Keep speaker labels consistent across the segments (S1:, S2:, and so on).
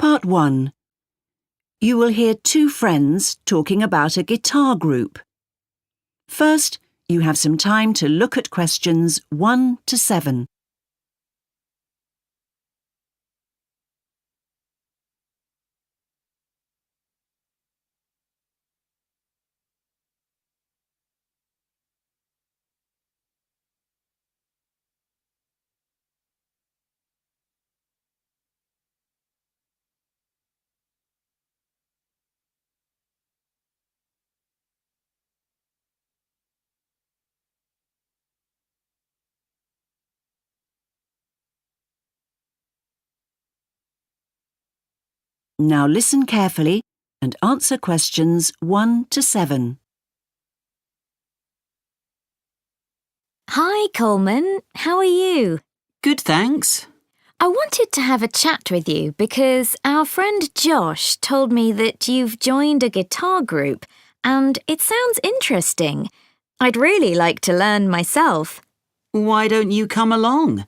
S1: Part 1. You will hear two friends talking about a guitar group. First, you have some time to look at questions 1 to 7. Now listen carefully and answer questions 1 to 7.
S2: Hi, Coleman. How are you?
S3: Good, thanks.
S2: I wanted to have a chat with you because our friend Josh told me that you've joined a guitar group and it sounds interesting. I'd really like to learn myself.
S3: Why don't you come along?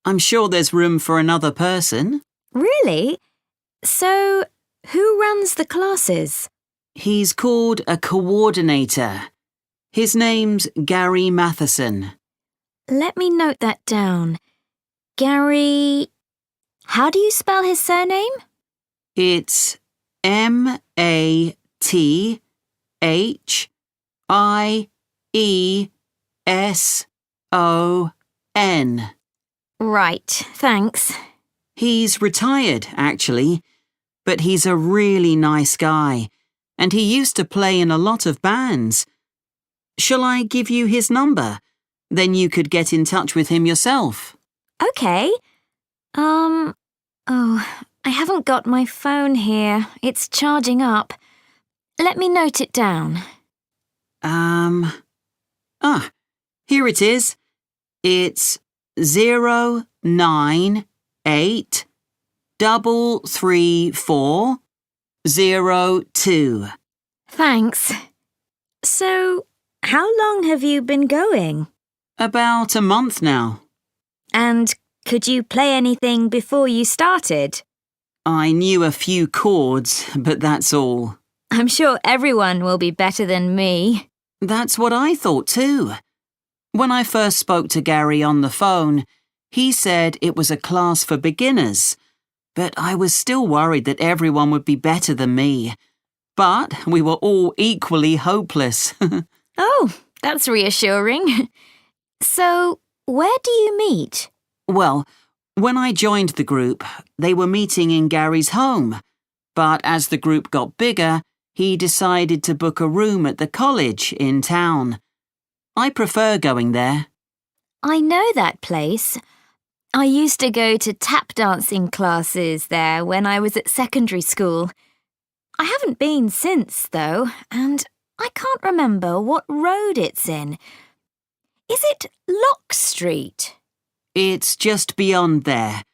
S3: I'm sure there's room for another person.
S2: Really? So, who runs the classes?
S3: He's called a coordinator. His name's Gary Matheson.
S2: Let me note that down. Gary... How do you spell his surname?
S3: It's Matheson.
S2: Right, thanks.
S3: He's retired, actually, but he's a really nice guy, and he used to play in a lot of bands. Shall I give you his number? Then you could get in touch with him yourself.
S2: Okay. I haven't got my phone here. It's charging up. Let me note it down.
S3: Here it is. It's 098334002.
S2: Thanks. So, how long have you been going?
S3: About a month now.
S2: And could you play anything before you started?
S3: I knew a few chords, but that's all.
S2: I'm sure everyone will be better than me.
S3: That's what I thought too. When I first spoke to Gary on the phone, he said it was a class for beginners, but I was still worried that everyone would be better than me. But we were all equally hopeless.
S2: Oh, that's reassuring. So, where do you meet?
S3: Well, when I joined the group, they were meeting in Gary's home. But as the group got bigger, he decided to book a room at the college in town. I prefer going there.
S2: I know that place. I used to go to tap dancing classes there when I was at secondary school. I haven't been since, though, and I can't remember what road it's in. Is it Lock Street?
S3: It's just beyond there,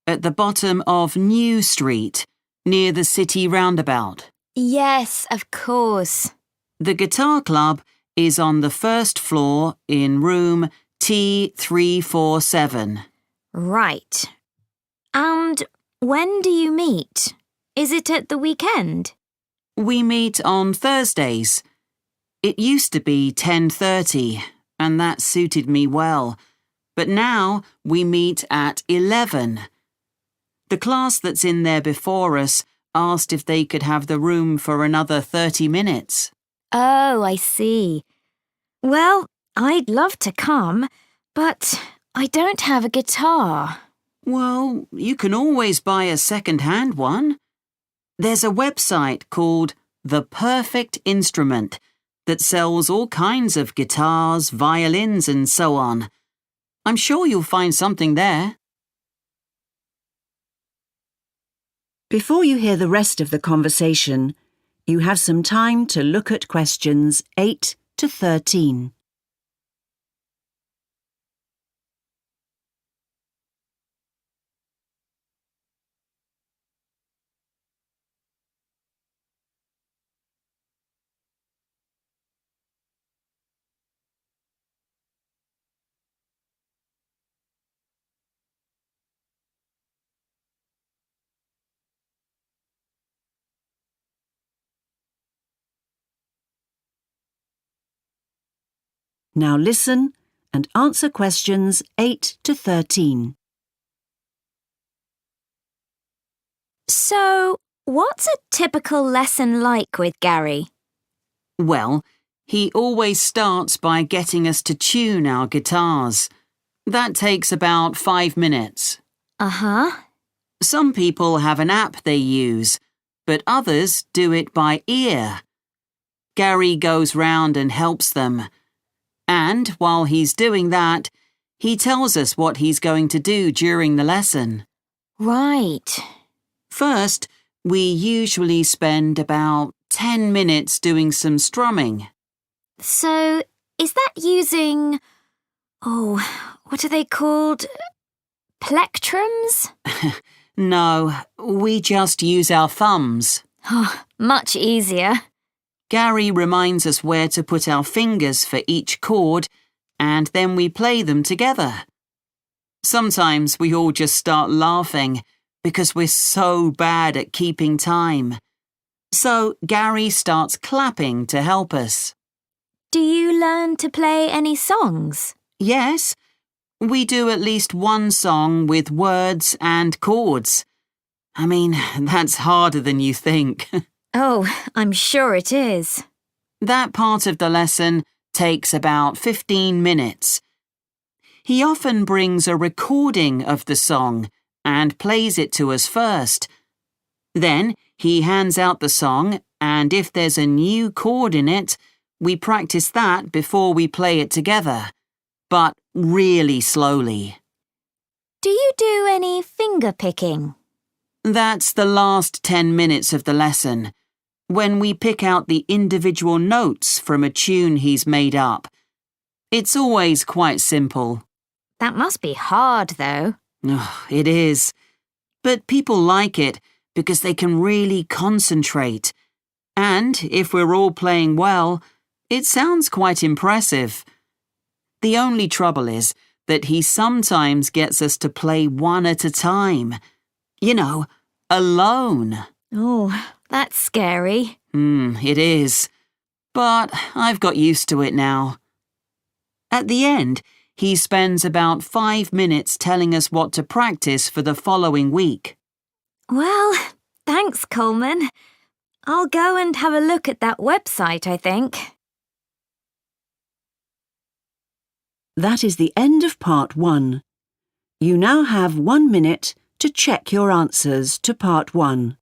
S3: at the bottom of New Street, near the city roundabout.
S2: Yes, of course.
S3: The guitar club is on the first floor in room T347.
S2: Right. And when do you meet? Is it at the weekend?
S3: We meet on Thursdays. It used to be 10:30, and that suited me well. But now we meet at 11. The class that's in there before us asked if they could have the room for another 30 minutes.
S2: Oh, I see. Well, I'd love to come, but I don't have a guitar.
S3: Well, you can always buy a second-hand one. There's a website called The Perfect Instrument that sells all kinds of guitars, violins, and so on. I'm sure you'll find something there.
S1: Before you hear the rest of the conversation, you have some time to look at questions 8 to 13. Now listen and answer questions 8 to 13.
S2: So, what's a typical lesson like with Gary?
S3: Well, he always starts by getting us to tune our guitars. That takes about 5 minutes.
S2: Uh-huh.
S3: Some people have an app they use, but others do it by ear. Gary goes round and helps them. And while he's doing that, he tells us what he's going to do during the lesson.
S2: Right.
S3: First, we usually spend about 10 minutes doing some strumming.
S2: So, is that using... what are they called? Plectrums?
S3: No, we just use our thumbs.
S2: Oh, much easier.
S3: Gary reminds us where to put our fingers for each chord, and then we play them together. Sometimes we all just start laughing because we're so bad at keeping time. So Gary starts clapping to help us.
S2: Do you learn to play any songs?
S3: Yes, we do at least one song with words and chords. I mean, that's harder than you think.
S2: Oh, I'm sure it is.
S3: That part of the lesson takes about 15 minutes. He often brings a recording of the song and plays it to us first. Then he hands out the song, and if there's a new chord in it, we practice that before we play it together, but really slowly.
S2: Do you do any finger picking?
S3: That's the last 10 minutes of the lesson, when we pick out the individual notes from a tune he's made up. It's always quite simple.
S2: That must be hard, though.
S3: It is. But people like it because they can really concentrate. And if we're all playing well, it sounds quite impressive. The only trouble is that he sometimes gets us to play one at a time. You know, alone.
S2: Oh, that's scary.
S3: It is. But I've got used to it now. At the end, he spends about 5 minutes telling us what to practice for the following week.
S2: Well, thanks, Coleman. I'll go and have a look at that website, I think.
S1: That is the end of part 1. You now have 1 minute to check your answers to part 1.